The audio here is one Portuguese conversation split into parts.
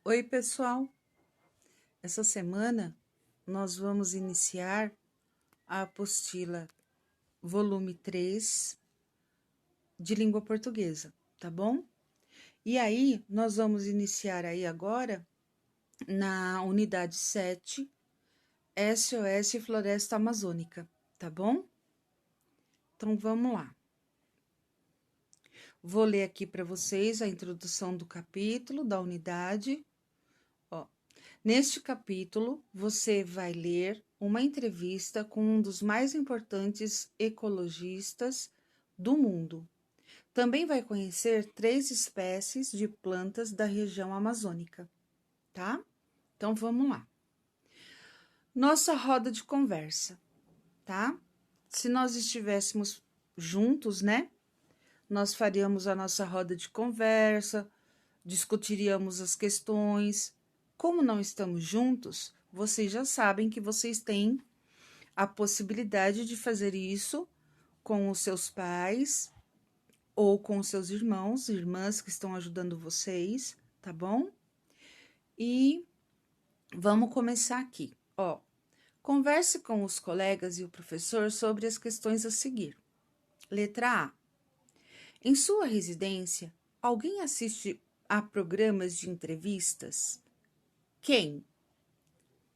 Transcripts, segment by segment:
Oi, pessoal! Essa semana nós vamos iniciar a apostila volume 3 de língua portuguesa, tá bom? E aí, nós vamos iniciar aí agora na unidade 7, SOS Floresta Amazônica, tá bom? Então, vamos lá. Vou ler aqui para vocês a introdução do capítulo, da unidade. Ó, neste capítulo, você vai ler uma entrevista com um dos mais importantes ecologistas do mundo. Também vai conhecer 3 espécies de plantas da região amazônica, tá? Então vamos lá. Nossa roda de conversa, tá? Se nós estivéssemos juntos, né? Nós faríamos a nossa roda de conversa, discutiríamos as questões. Como não estamos juntos, vocês já sabem que vocês têm a possibilidade de fazer isso com os seus pais ou com os seus irmãos, irmãs que estão ajudando vocês, tá bom? E vamos começar aqui. Ó, converse com os colegas e o professor sobre as questões a seguir. Letra A. Em sua residência, alguém assiste a programas de entrevistas? Quem?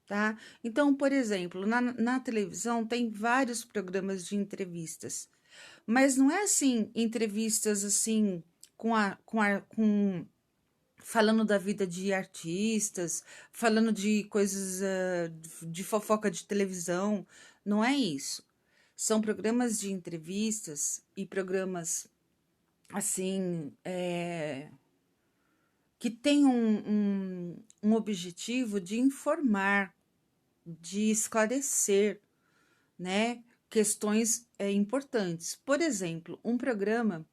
Tá? Então, por exemplo, na televisão tem vários programas de entrevistas, mas não é assim, entrevistas assim, com falando da vida de artistas, falando de coisas de fofoca de televisão, não é isso. São programas de entrevistas e programas assim, que têm um objetivo de informar, de esclarecer, né, questões importantes. Por exemplo, um programa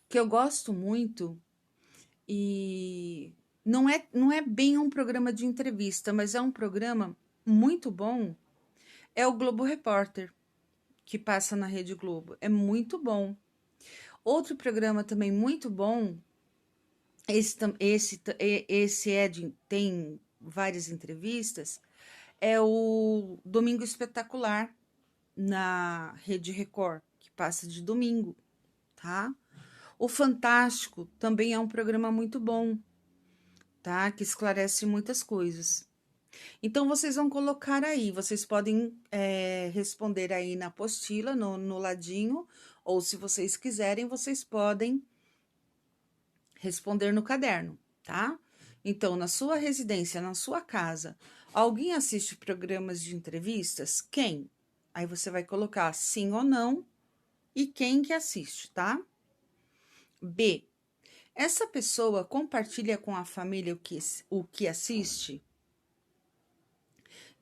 que eu gosto muito e não é bem um programa de entrevista, mas é um programa muito bom, é o Globo Repórter, que passa na Rede Globo. É muito bom. Outro programa também muito bom, tem várias entrevistas, é o Domingo Espetacular, na Rede Record, que passa de domingo, tá? O Fantástico também é um programa muito bom, tá? Que esclarece muitas coisas. Então, vocês vão colocar aí, vocês podem responder aí na apostila, no ladinho, ou se vocês quiserem, vocês podem responder no caderno, tá? Então, na sua residência, na sua casa, alguém assiste programas de entrevistas? Quem? Aí você vai colocar sim ou não e quem que assiste, tá? B. Essa pessoa compartilha com a família o que assiste?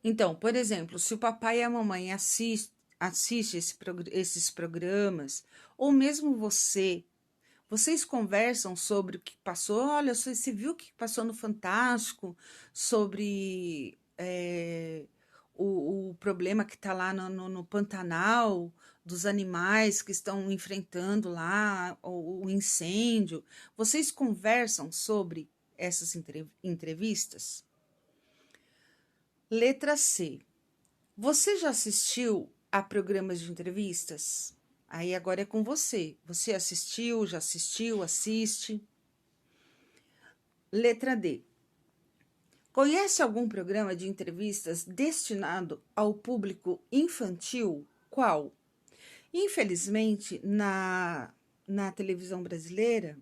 Então, por exemplo, se o papai e a mamãe assiste esses programas, ou mesmo vocês conversam sobre o que passou. Olha, você viu o que passou no Fantástico sobre o problema que está lá no Pantanal, dos animais que estão enfrentando lá, o incêndio. Vocês conversam sobre essas entrevistas? Letra C. Você já assistiu a programas de entrevistas? Aí agora é com você. Você assistiu, já assistiu, assiste? Letra D. Conhece algum programa de entrevistas destinado ao público infantil? Qual? Infelizmente, na televisão brasileira,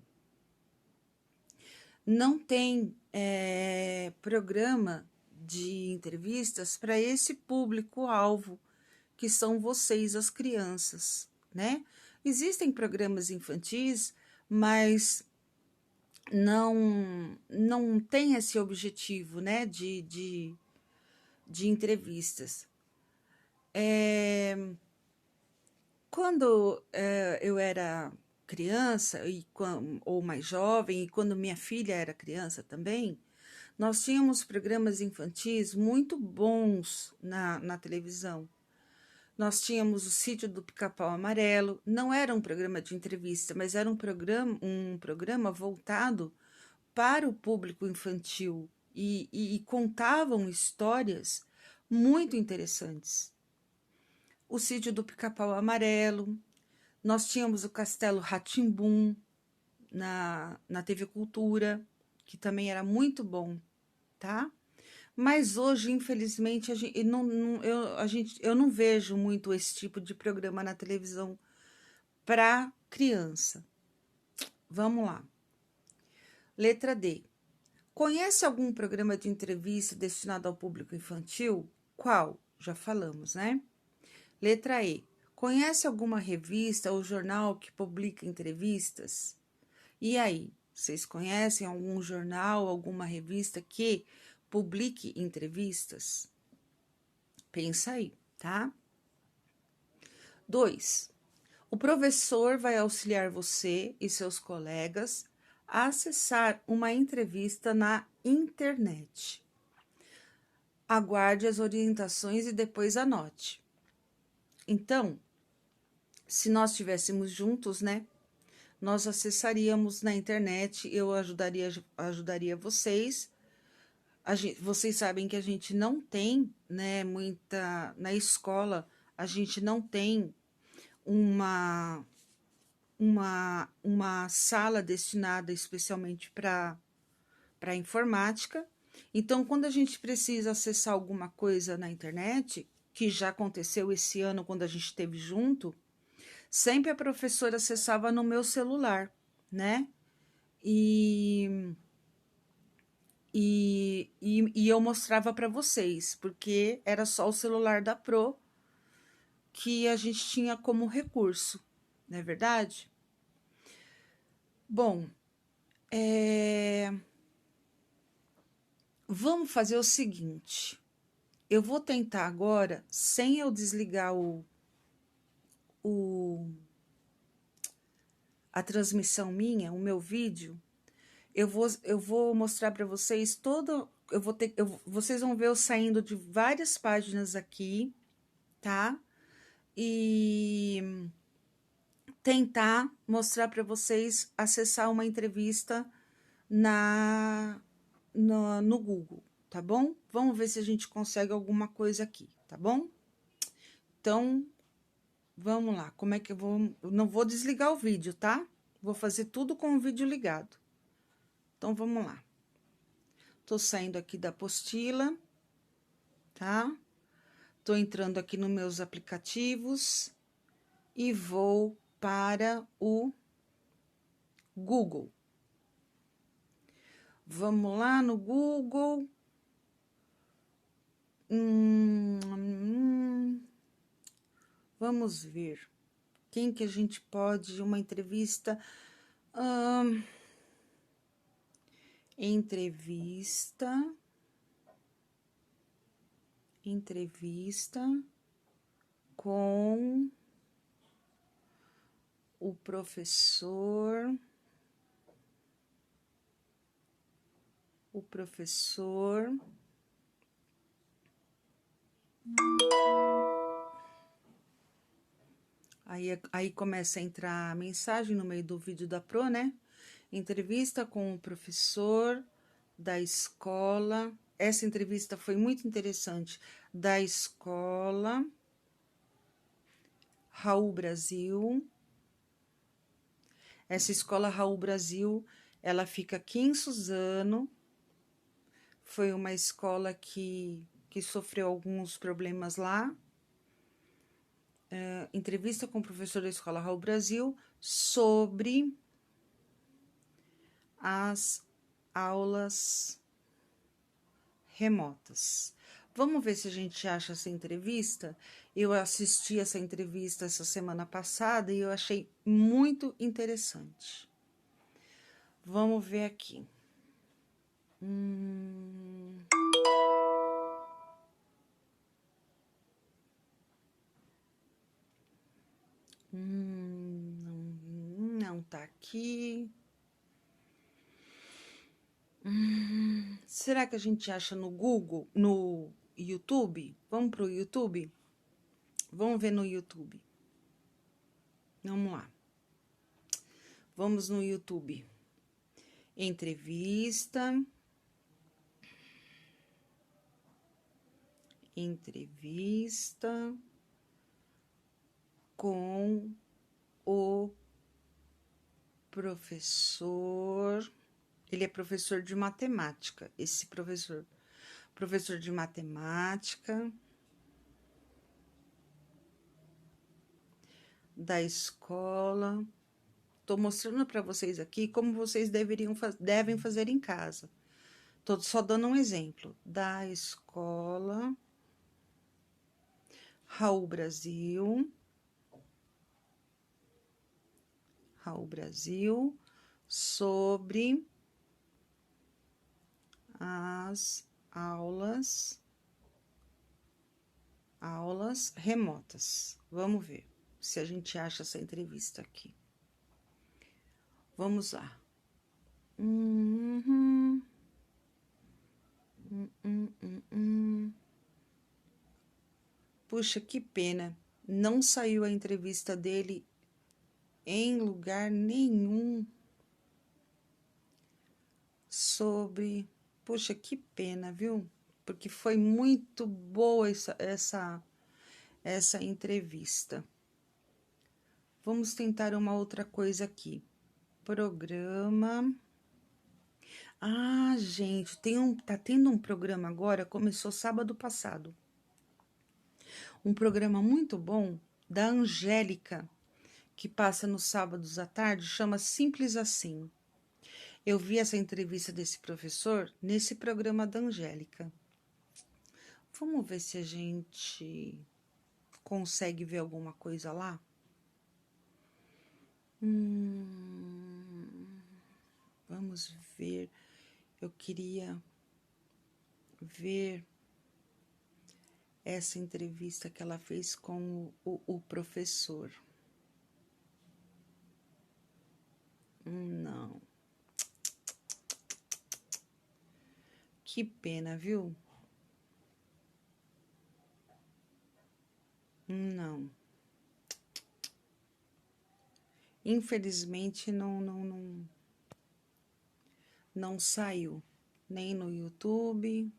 não tem programa de entrevistas para esse público-alvo, que são vocês, as crianças, né? Existem programas infantis, mas não tem esse objetivo, né, de entrevistas. Quando eu era criança, ou mais jovem, e quando minha filha era criança também, nós tínhamos programas infantis muito bons na televisão. Nós tínhamos o Sítio do Pica-Pau Amarelo, não era um programa de entrevista, mas era um programa voltado para o público infantil e contavam histórias muito interessantes. O Sítio do Pica-Pau Amarelo, nós tínhamos o Castelo Rá-Tim-Bum na TV Cultura, que também era muito bom, tá? Mas hoje, infelizmente, eu não vejo muito esse tipo de programa na televisão para criança. Vamos lá. Letra D. Conhece algum programa de entrevista destinado ao público infantil? Qual? Já falamos, né? Letra E. Conhece alguma revista ou jornal que publica entrevistas? E aí, vocês conhecem algum jornal, alguma revista que publique entrevistas? Pensa aí, tá? 2. O professor vai auxiliar você e seus colegas a acessar uma entrevista na internet. Aguarde as orientações e depois anote. Então, se nós estivéssemos juntos, né? Nós acessaríamos na internet, eu ajudaria vocês. Vocês sabem que a gente não tem, né, na escola, a gente não tem uma sala destinada especialmente para informática. Então, quando a gente precisa acessar alguma coisa na internet, que já aconteceu esse ano quando a gente esteve junto, sempre a professora acessava no meu celular, né? E eu mostrava para vocês, porque era só o celular da Pro que a gente tinha como recurso, não é verdade? Bom, vamos fazer o seguinte. Eu vou tentar agora, sem eu desligar a transmissão minha, o meu vídeo, eu vou mostrar para vocês todo. Vocês vão ver eu saindo de várias páginas aqui, tá? E tentar mostrar para vocês acessar uma entrevista no Google, tá bom? Vamos ver se a gente consegue alguma coisa aqui, tá bom? Então, vamos lá. Como é que eu vou? Eu não vou desligar o vídeo, tá? Vou fazer tudo com o vídeo ligado. Então, vamos lá. Tô saindo aqui da apostila, tá? Tô entrando aqui nos meus aplicativos e vou para o Google. Vamos lá no Google. Vamos ver. Quem que a gente pode... Uma entrevista... Entrevista com o professor... Aí começa a entrar a mensagem no meio do vídeo da Pro, né? Entrevista com o professor da escola. Essa entrevista foi muito interessante. Da escola Raul Brasil. Essa escola Raul Brasil, ela fica aqui em Suzano. Foi uma escola que sofreu alguns problemas lá. Entrevista com o professor da escola Raul Brasil sobre as aulas remotas. Vamos ver se a gente acha essa entrevista. Eu assisti essa entrevista essa semana passada e eu achei muito interessante. Vamos ver aqui. Não tá aqui. Será que a gente acha no Google, no YouTube? Vamos pro YouTube? Vamos ver no YouTube. Vamos lá. Vamos no YouTube. Entrevista com o professor. Ele é professor de matemática, esse professor de matemática da escola. Tô mostrando para vocês aqui como vocês devem fazer em casa. Tô só dando um exemplo. Da escola Raul Brasil, sobre as aulas remotas. Vamos ver se a gente acha essa entrevista aqui. Vamos lá. Puxa, que pena. Não saiu a entrevista dele em lugar nenhum sobre... Puxa, que pena, viu? Porque foi muito boa essa entrevista. Vamos tentar uma outra coisa aqui. Programa. Ah, gente, tá tendo um programa agora, começou sábado passado. Um programa muito bom da Angélica, que passa nos sábados à tarde, chama Simples Assim. Eu vi essa entrevista desse professor nesse programa da Angélica. Vamos ver se a gente consegue ver alguma coisa lá. Vamos ver. Eu queria ver essa entrevista que ela fez com o professor. Não. Que pena, viu? Não. Infelizmente não saiu nem no YouTube.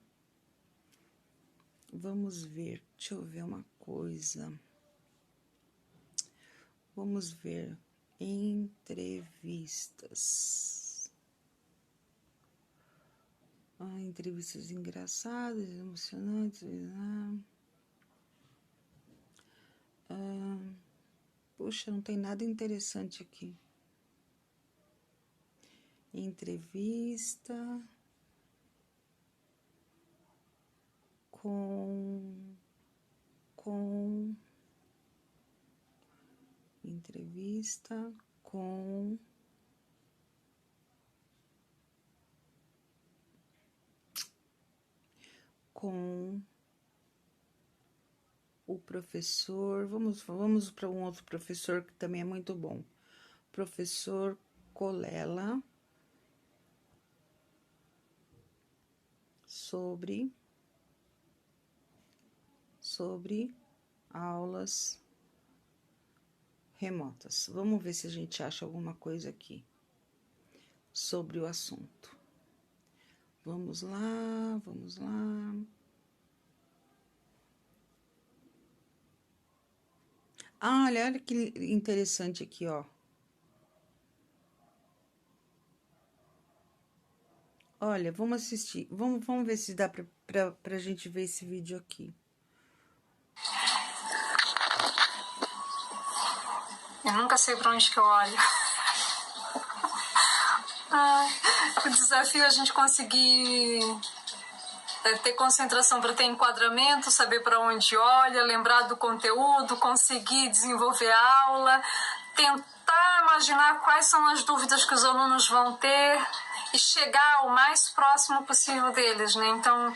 Vamos ver. Deixa eu ver uma coisa. Vamos ver entrevistas. Entrevistas engraçadas, emocionantes. Puxa, não tem nada interessante aqui. Entrevista entrevista com o professor. Vamos para um outro professor que também é muito bom. Professor Colela, sobre aulas remotas. Vamos ver se a gente acha alguma coisa aqui sobre o assunto. Vamos lá. Olha que interessante aqui, ó. Olha, vamos assistir. Vamos ver se dá pra gente ver esse vídeo aqui. Eu nunca sei para onde que eu olho. O desafio é a gente conseguir ter concentração para ter enquadramento, saber para onde olha, lembrar do conteúdo, conseguir desenvolver a aula, tentar imaginar quais são as dúvidas que os alunos vão ter e chegar o mais próximo possível deles, né? Então,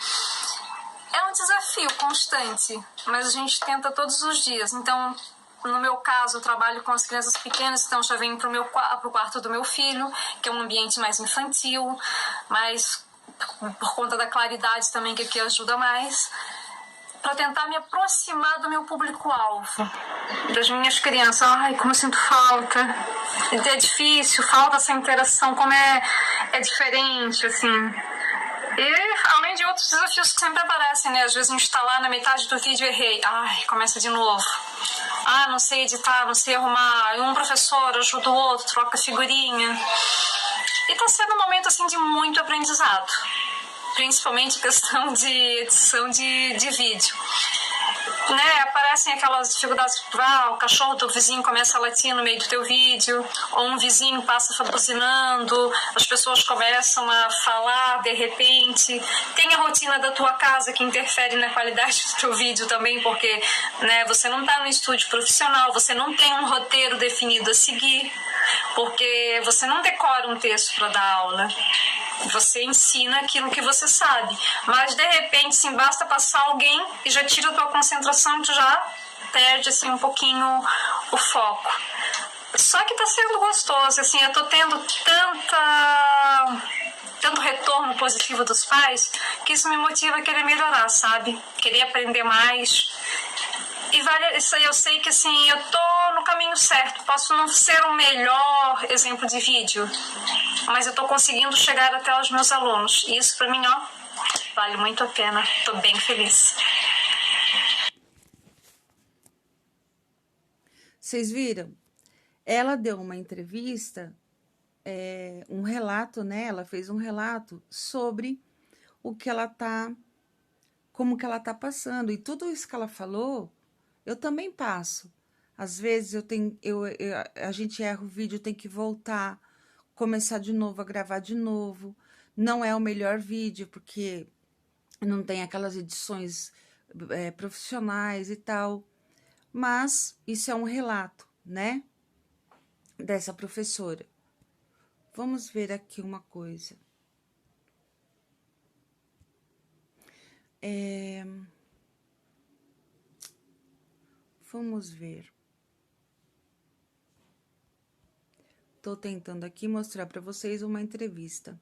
é um desafio constante, mas a gente tenta todos os dias. Então, no meu caso, eu trabalho com as crianças pequenas, então já venho pro quarto do meu filho, que é um ambiente mais infantil, mas por conta da claridade também, que aqui ajuda mais, para tentar me aproximar do meu público-alvo, das minhas crianças. Ai, como eu sinto falta. É difícil, falta essa interação, como é é diferente, assim. E além de outros desafios que sempre aparecem, né? Às vezes a gente tá lá na metade do vídeo e errei. Ai, começa de novo. Ah, não sei editar, não sei arrumar. Um professor ajuda o outro, troca figurinha. E tá sendo um momento, assim, de muito aprendizado. Principalmente questão de edição de vídeo. Né, aparecem aquelas dificuldades, o cachorro do vizinho começa a latir no meio do teu vídeo, ou um vizinho passa buzinando, as pessoas começam a falar de repente, tem a rotina da tua casa que interfere na qualidade do teu vídeo também, porque, né, você não está no estúdio profissional, você não tem um roteiro definido a seguir, porque você não decora um texto para dar aula. Você ensina aquilo que você sabe. Mas, de repente, sim, basta passar alguém e já tira a tua concentração e tu já perde, assim, um pouquinho o foco. Só que tá sendo gostoso, assim, eu tô tendo tanto retorno positivo dos pais que isso me motiva a querer melhorar, sabe? Querer aprender mais. E isso aí eu sei que, assim, eu tô no caminho certo. Posso não ser o melhor exemplo de vídeo, mas eu tô conseguindo chegar até os meus alunos. E isso pra mim, ó, vale muito a pena. Tô bem feliz. Vocês viram? Ela deu uma entrevista, um relato, né? Ela fez um relato sobre o que ela tá, como que ela tá passando. E tudo isso que ela falou, eu também passo. Às vezes a gente erra o vídeo, tem que voltar, começar de novo, a gravar de novo. Não é o melhor vídeo, porque não tem aquelas edições profissionais e tal. Mas isso é um relato, né? Dessa professora. Vamos ver aqui uma coisa. Vamos ver. Tô tentando aqui mostrar para vocês uma entrevista.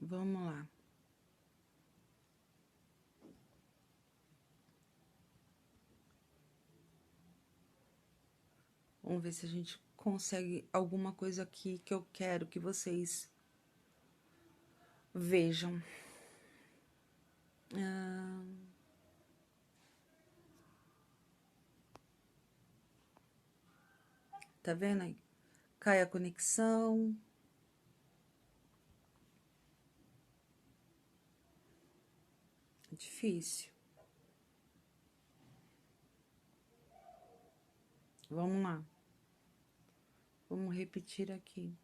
Vamos lá. Vamos ver se a gente consegue alguma coisa aqui que eu quero que vocês vejam. Tá vendo aí? Cai a conexão. É difícil. Vamos lá. Vamos repetir aqui.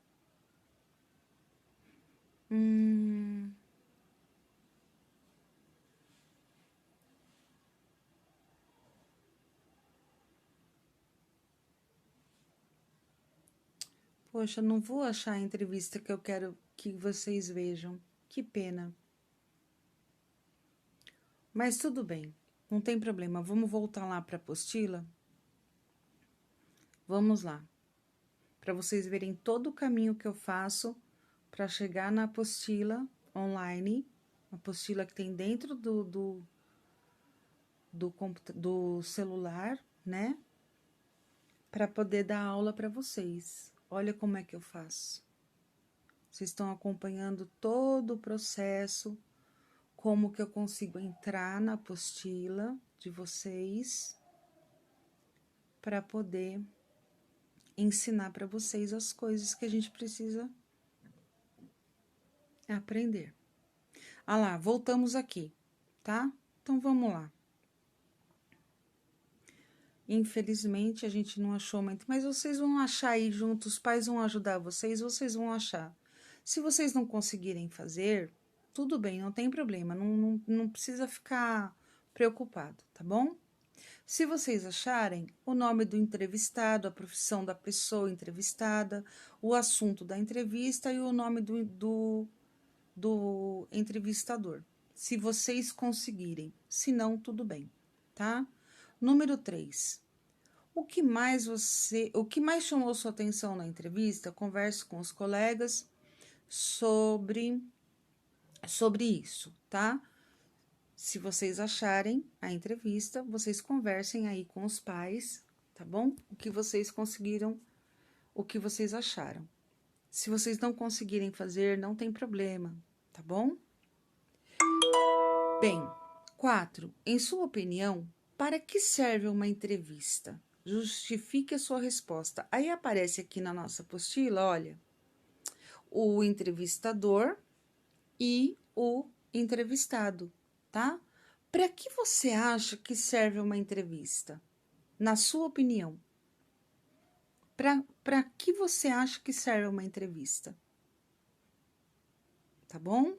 Poxa, não vou achar a entrevista que eu quero que vocês vejam. Que pena. Mas tudo bem, não tem problema. Vamos voltar lá para a apostila? Vamos lá. Para vocês verem todo o caminho que eu faço para chegar na apostila online, a apostila que tem dentro do celular, né? Para poder dar aula para vocês. Olha como é que eu faço. Vocês estão acompanhando todo o processo, como que eu consigo entrar na apostila de vocês para poder ensinar para vocês as coisas que a gente precisa aprender. Ah lá, voltamos aqui, tá? Então, vamos lá. Infelizmente, a gente não achou muito, mas vocês vão achar aí junto, os pais vão ajudar vocês vão achar. Se vocês não conseguirem fazer, tudo bem, não tem problema, não precisa ficar preocupado, tá bom? Se vocês acharem, o nome do entrevistado, a profissão da pessoa entrevistada, o assunto da entrevista e o nome do entrevistador. Se vocês conseguirem, se não, tudo bem, tá? Número 3. O que mais chamou sua atenção na entrevista? Converse com os colegas sobre isso, tá? Se vocês acharem a entrevista, vocês conversem aí com os pais, tá bom? O que vocês conseguiram, o que vocês acharam. Se vocês não conseguirem fazer, não tem problema, tá bom? Bem, 4. Em sua opinião, para que serve uma entrevista? Justifique a sua resposta. Aí aparece aqui na nossa apostila, olha, o entrevistador e o entrevistado, tá? Para que você acha que serve uma entrevista? Na sua opinião. Para que você acha que serve uma entrevista? Tá bom?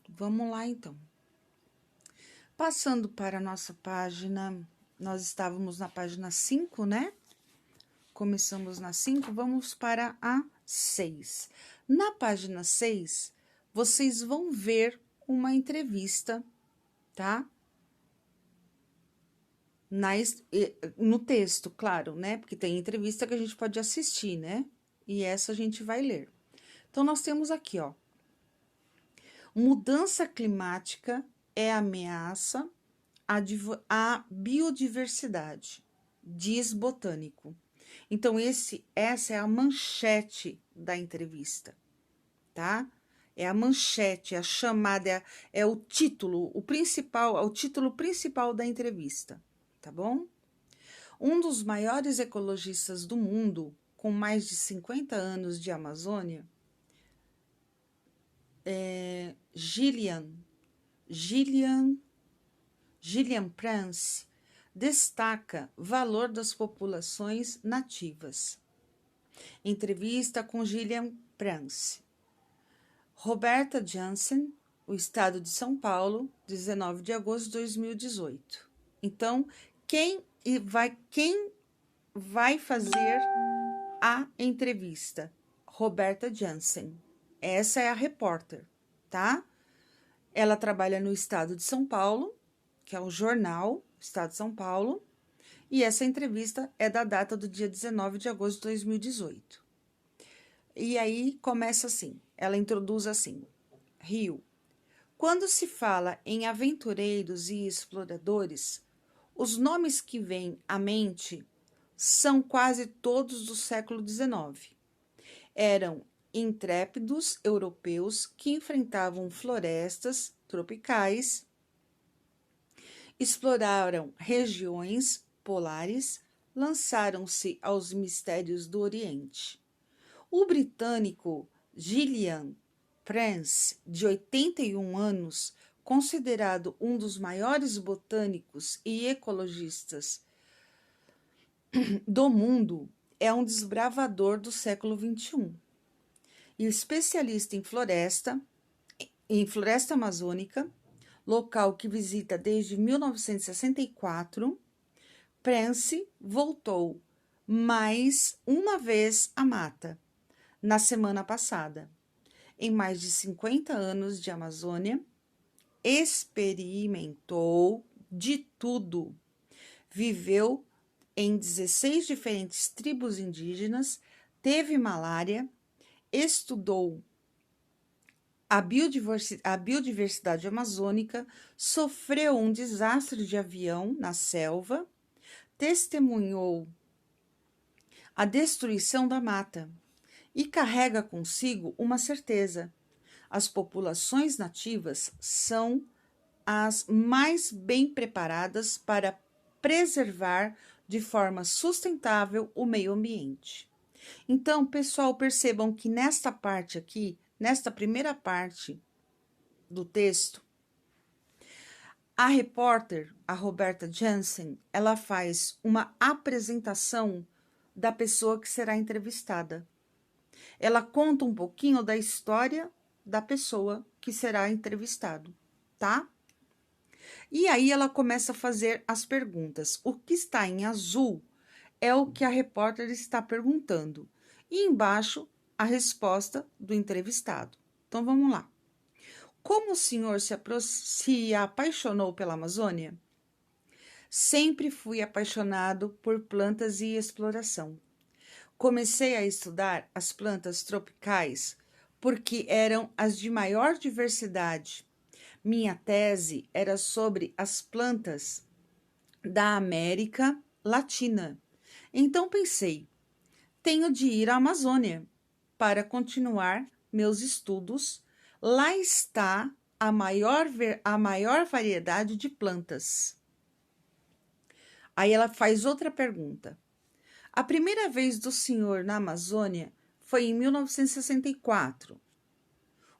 Vamos lá, então. Passando para a nossa página, nós estávamos na página 5, né? Começamos na 5, vamos para a 6. Na página 6, vocês vão ver uma entrevista, tá? No texto, claro, né? Porque tem entrevista que a gente pode assistir, né? E essa a gente vai ler. Então, nós temos aqui, ó. Mudança climática é ameaça à biodiversidade, diz botânico. Então, essa é a manchete da entrevista, tá? É a manchete, a chamada, é o título, o título principal da entrevista, tá bom? Um dos maiores ecologistas do mundo, com mais de 50 anos de Amazônia, Gillian Prance, destaca valor das populações nativas. Entrevista com Gillian Prance. Roberta Jansen, o estado de São Paulo, 19 de agosto de 2018. Então, quem vai fazer a entrevista? Roberta Jansen. Essa é a repórter, tá? Ela trabalha no estado de São Paulo, que é o jornal Estado de São Paulo, e essa entrevista é da data do dia 19 de agosto de 2018. E aí começa assim, ela introduz assim, Rio. Quando se fala em aventureiros e exploradores, os nomes que vêm à mente são quase todos do século XIX. Eram intrépidos europeus que enfrentavam florestas tropicais, exploraram regiões polares, lançaram-se aos mistérios do Oriente. O britânico Gillian Prance, de 81 anos, considerado um dos maiores botânicos e ecologistas do mundo, é um desbravador do século XXI. E especialista em floresta amazônica, local que visita desde 1964, Prance voltou mais uma vez à mata, na semana passada. Em mais de 50 anos de Amazônia, experimentou de tudo. Viveu em 16 diferentes tribos indígenas, teve malária, estudou a biodiversidade amazônica, sofreu um desastre de avião na selva, testemunhou a destruição da mata e carrega consigo uma certeza: as populações nativas são as mais bem preparadas para preservar de forma sustentável o meio ambiente. Então, pessoal, percebam que nesta parte aqui, nesta primeira parte do texto, a repórter, a Roberta Jansen, ela faz uma apresentação da pessoa que será entrevistada. Ela conta um pouquinho da história da pessoa que será entrevistado, tá? E aí ela começa a fazer as perguntas. O que está em azul é o que a repórter está perguntando. E embaixo, a resposta do entrevistado. Então, vamos lá. Como o senhor se apaixonou pela Amazônia? Sempre fui apaixonado por plantas e exploração. Comecei a estudar as plantas tropicais porque eram as de maior diversidade. Minha tese era sobre as plantas da América Latina. Então pensei, tenho de ir à Amazônia para continuar meus estudos. Lá está a maior variedade de plantas. Aí ela faz outra pergunta. A primeira vez do senhor na Amazônia foi em 1964.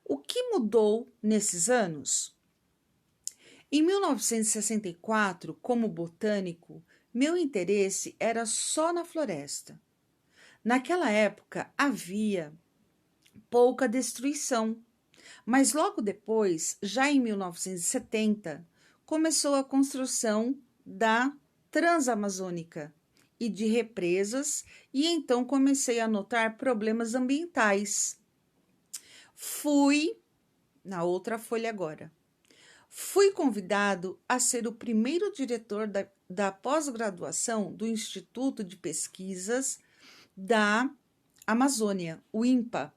O que mudou nesses anos? Em 1964, como botânico, meu interesse era só na floresta. Naquela época havia pouca destruição, mas logo depois, já em 1970, começou a construção da Transamazônica e de represas, e então comecei a notar problemas ambientais. Na outra folha agora, fui convidado a ser o primeiro diretor da pós-graduação do Instituto de Pesquisas da Amazônia, o INPA.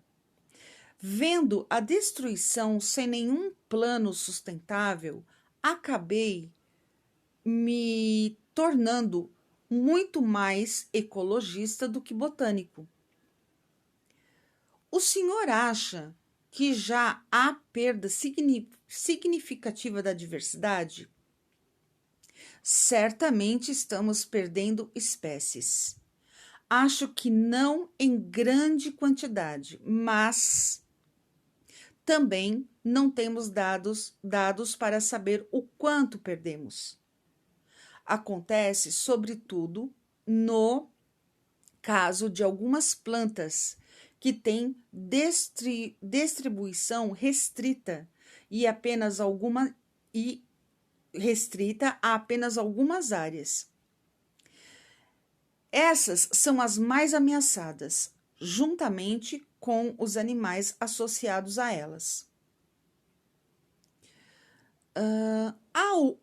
Vendo a destruição sem nenhum plano sustentável, acabei me tornando muito mais ecologista do que botânico. O senhor acha que já há perda significativa da diversidade? Certamente estamos perdendo espécies. Acho que não em grande quantidade, mas também não temos dados para saber o quanto perdemos. Acontece, sobretudo, no caso de algumas plantas que têm distribuição restrita restrita a apenas algumas áreas. Essas são as mais ameaçadas, juntamente com os animais associados a elas.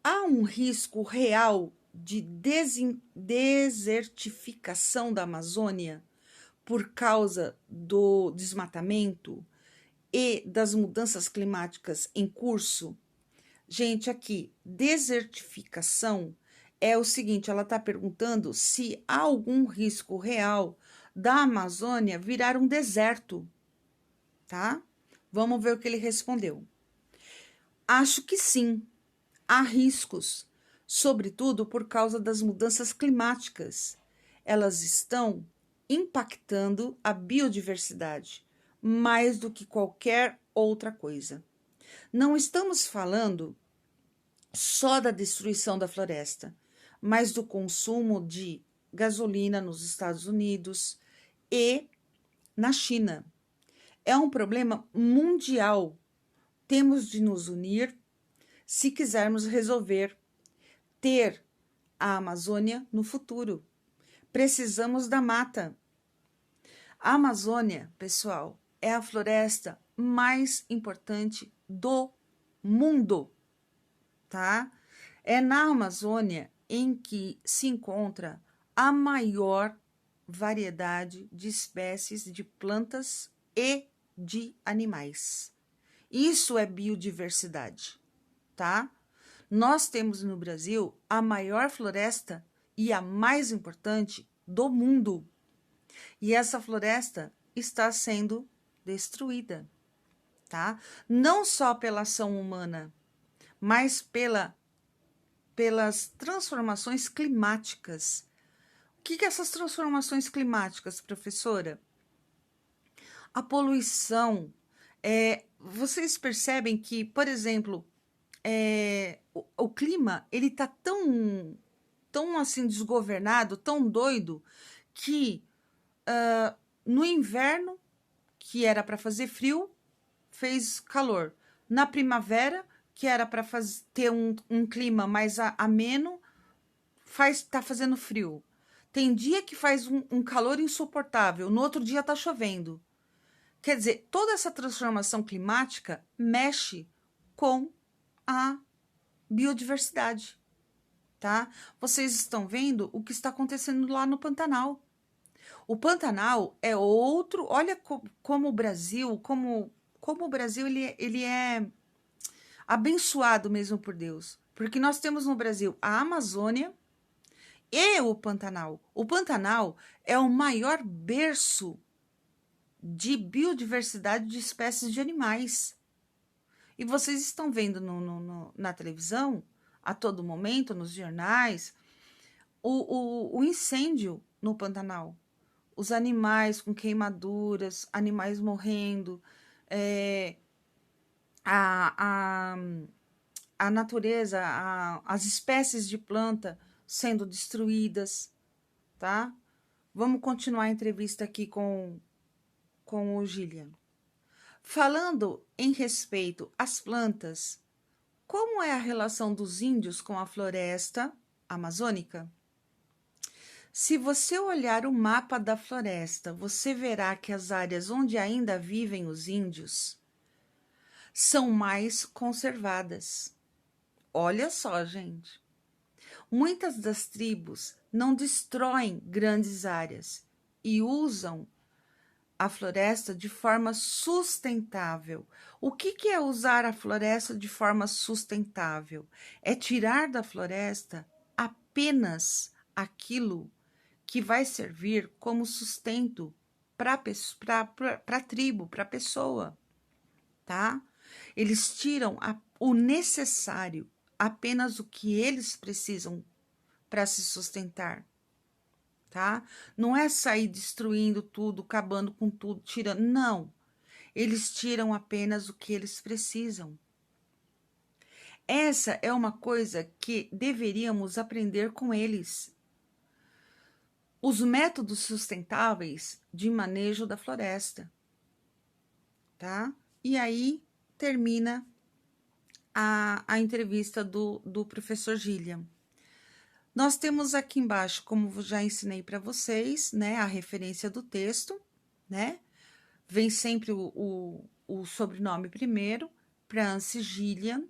Há um risco real de desertificação da Amazônia por causa do desmatamento e das mudanças climáticas em curso? Gente, aqui, desertificação é o seguinte, ela está perguntando se há algum risco real da Amazônia virar um deserto, tá? Vamos ver o que ele respondeu. Acho que sim, há riscos, sobretudo por causa das mudanças climáticas. Elas estão impactando a biodiversidade mais do que qualquer outra coisa. Não estamos falando só da destruição da floresta, mas do consumo de gasolina nos Estados Unidos e na China. É um problema mundial. Temos de nos unir se quisermos resolver ter a Amazônia no futuro. Precisamos da mata. A Amazônia, pessoal, é a floresta mais importante do mundo, tá? É na Amazônia em que se encontra a maior variedade de espécies de plantas e de animais. Isso é biodiversidade, tá? Nós temos no Brasil a maior floresta e a mais importante do mundo. E essa floresta está sendo destruída, tá? Não só pela ação humana, mas pelas transformações climáticas. O que essas transformações climáticas, professora? A poluição. Vocês percebem que, por exemplo, o clima ele está tão assim desgovernado, tão doido, que no inverno, que era para fazer frio, fez calor. Na primavera, que era para ter um clima mais ameno, está fazendo frio. Tem dia que faz um calor insuportável, no outro dia está chovendo. Quer dizer, toda essa transformação climática mexe com a biodiversidade, tá? Vocês estão vendo o que está acontecendo lá no Pantanal. O Pantanal é outro, olha como o Brasil, como o Brasil ele é abençoado mesmo por Deus. Porque nós temos no Brasil a Amazônia e o Pantanal. O Pantanal é o maior berço de biodiversidade de espécies de animais. E vocês estão vendo na televisão, a todo momento, nos jornais, o incêndio no Pantanal. Os animais com queimaduras, animais morrendo, a, a, a natureza, as espécies de planta sendo destruídas, tá? Vamos continuar a entrevista aqui com o Gillian. Falando em respeito às plantas, como é a relação dos índios com a floresta amazônica? Se você olhar o mapa da floresta, você verá que as áreas onde ainda vivem os índios são mais conservadas. Olha só, gente. Muitas das tribos não destroem grandes áreas e usam a floresta de forma sustentável. O que é usar a floresta de forma sustentável? É tirar da floresta apenas aquilo que vai servir como sustento para a tribo, para a pessoa, tá? Eles tiram o necessário, apenas o que eles precisam para se sustentar, tá? Não é sair destruindo tudo, acabando com tudo, tirando, não. Eles tiram apenas o que eles precisam. Essa é uma coisa que deveríamos aprender com eles. Os métodos sustentáveis de manejo da floresta, tá? E aí termina a entrevista do professor Gillian. Nós temos aqui embaixo, como já ensinei para vocês, né, a referência do texto, né? Vem sempre o sobrenome primeiro, Prance Gillian,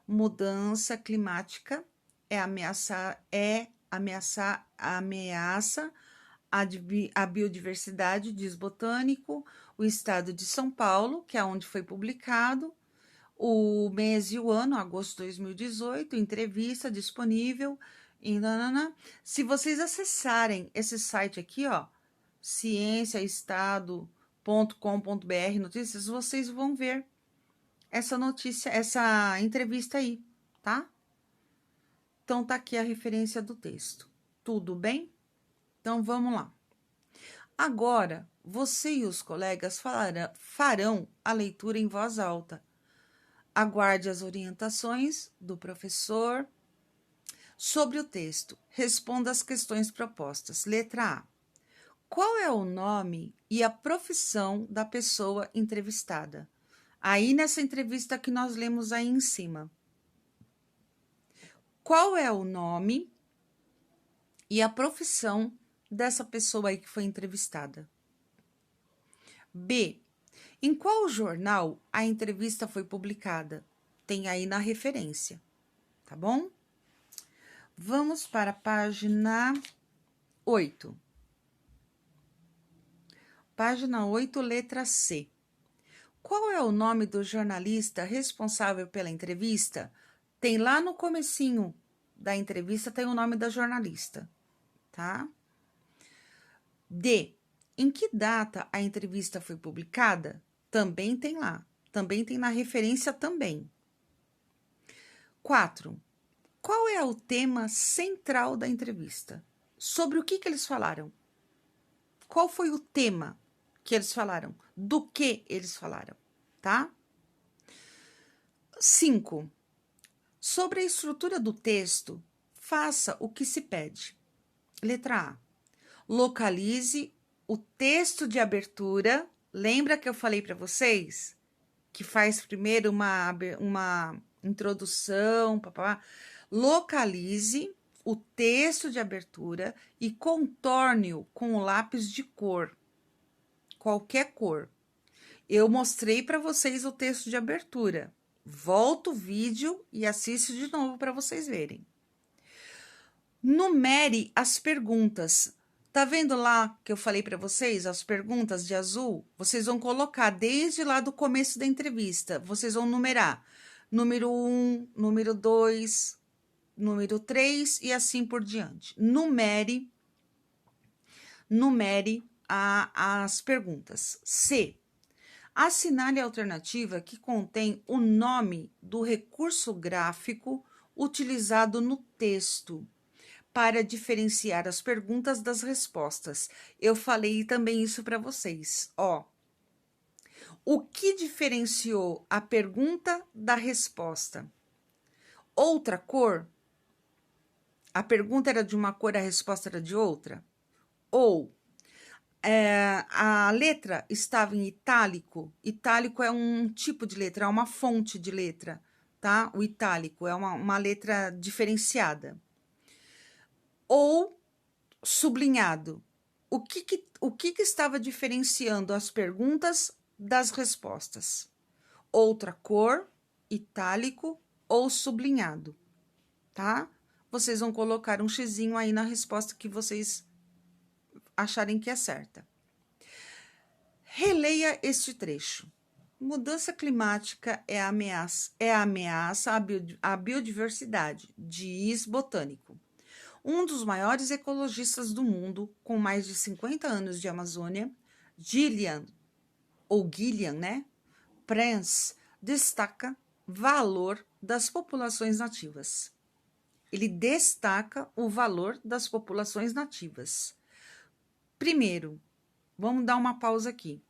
mudança climática é ameaça a biodiversidade, diz Botânico, o estado de São Paulo, que é onde foi publicado, o mês e o ano, agosto de 2018, entrevista disponível. Se vocês acessarem esse site aqui, ó, cienciaestado.com.br notícias, vocês vão ver essa notícia, essa entrevista aí, tá? Então tá aqui a referência do texto. Tudo bem? Então vamos lá. Agora, você e os colegas farão a leitura em voz alta. Aguarde as orientações do professor. Sobre o texto, responda as questões propostas. Letra A. Qual é o nome e a profissão da pessoa entrevistada? Aí nessa entrevista que nós lemos aí em cima. Qual é o nome e a profissão dessa pessoa aí que foi entrevistada? B. Em qual jornal a entrevista foi publicada? Tem aí na referência, tá bom? Vamos para a página 8. Página 8, letra C. Qual é o nome do jornalista responsável pela entrevista? Tem lá no comecinho da entrevista, tem o nome da jornalista, tá? D. Em que data a entrevista foi publicada? Também tem lá. Também tem na referência também. 4. Qual é o tema central da entrevista? Sobre o que eles falaram? Qual foi o tema que eles falaram? Do que eles falaram, tá? 5. Sobre a estrutura do texto, faça o que se pede. Letra A. Localize o texto de abertura. Lembra que eu falei para vocês? Que faz primeiro uma introdução, papá. Localize o texto de abertura e contorne-o com o lápis de cor. Qualquer cor. Eu mostrei para vocês o texto de abertura. Volta o vídeo e assiste de novo para vocês verem. Numere as perguntas. Tá vendo lá que eu falei para vocês, as perguntas de azul? Vocês vão colocar desde lá do começo da entrevista. Vocês vão numerar número 1, número 2, número 3 e assim por diante. Numere as perguntas. C. Assinale a alternativa que contém o nome do recurso gráfico utilizado no texto para diferenciar as perguntas das respostas. Eu falei também isso para vocês, ó. O que diferenciou a pergunta da resposta? Outra cor? A pergunta era de uma cor, a resposta era de outra? Ou a letra estava em itálico? Itálico é um tipo de letra, é uma fonte de letra, tá? O itálico é uma letra diferenciada. Ou sublinhado. O que estava diferenciando as perguntas das respostas? Outra cor, itálico ou sublinhado, tá? Vocês vão colocar um xizinho aí na resposta que vocês acharem que é certa. Releia este trecho. Mudança climática é a ameaça à biodiversidade, diz Botânico. Um dos maiores ecologistas do mundo, com mais de 50 anos de Amazônia, Gillian, né? Prens, destaca valor das populações nativas. Ele destaca o valor das populações nativas. Primeiro, vamos dar uma pausa aqui.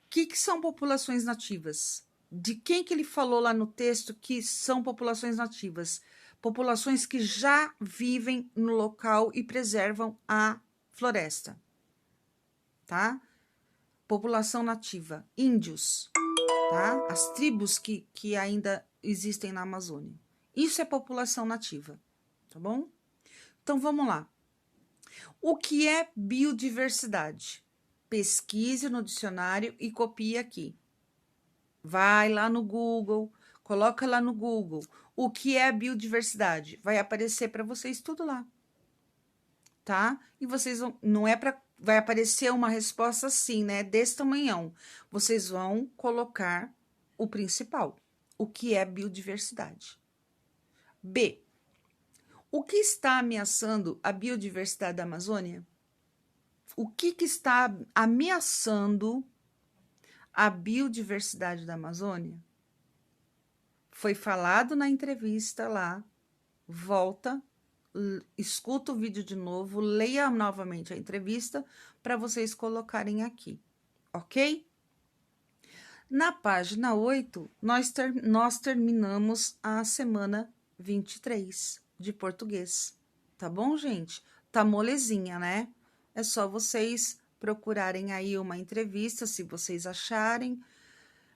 Que são populações nativas? De quem que ele falou lá no texto que são populações nativas? Populações que já vivem no local e preservam a floresta, tá? População nativa, índios, tá? As tribos que ainda existem na Amazônia. Isso é população nativa, tá bom? Então, vamos lá. O que é biodiversidade? Pesquise no dicionário e copie aqui. Vai lá no Google, coloca lá no Google o que é biodiversidade. Vai aparecer para vocês tudo lá, tá? E vocês vão, não é para, vai aparecer uma resposta assim, né? Desse tamanhão. Vocês vão colocar o principal, o que é biodiversidade. B. O que está ameaçando a biodiversidade da Amazônia? O que está ameaçando a biodiversidade da Amazônia? Foi falado na entrevista lá, volta, escuta o vídeo de novo, leia novamente a entrevista para vocês colocarem aqui, ok? Na página 8, nós terminamos a semana 23 de português, tá bom, gente? Tá molezinha, né? É só vocês procurarem aí uma entrevista, se vocês acharem.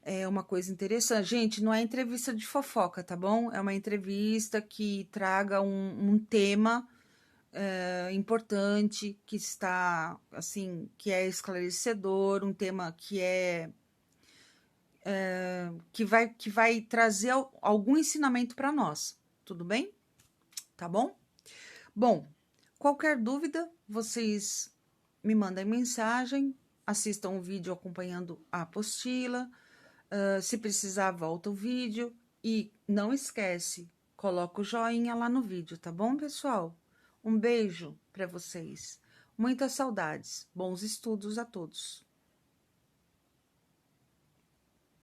É uma coisa interessante. Gente, não é entrevista de fofoca, tá bom? É uma entrevista que traga um tema importante, que está, assim, que é esclarecedor, um tema que vai trazer algum ensinamento para nós, tudo bem? Tá bom? Bom, qualquer dúvida, vocês me mandem mensagem, assistam o vídeo acompanhando a apostila. Se precisar, volta o vídeo e não esquece, coloca o joinha lá no vídeo, tá bom, pessoal? Um beijo para vocês. Muitas saudades. Bons estudos a todos.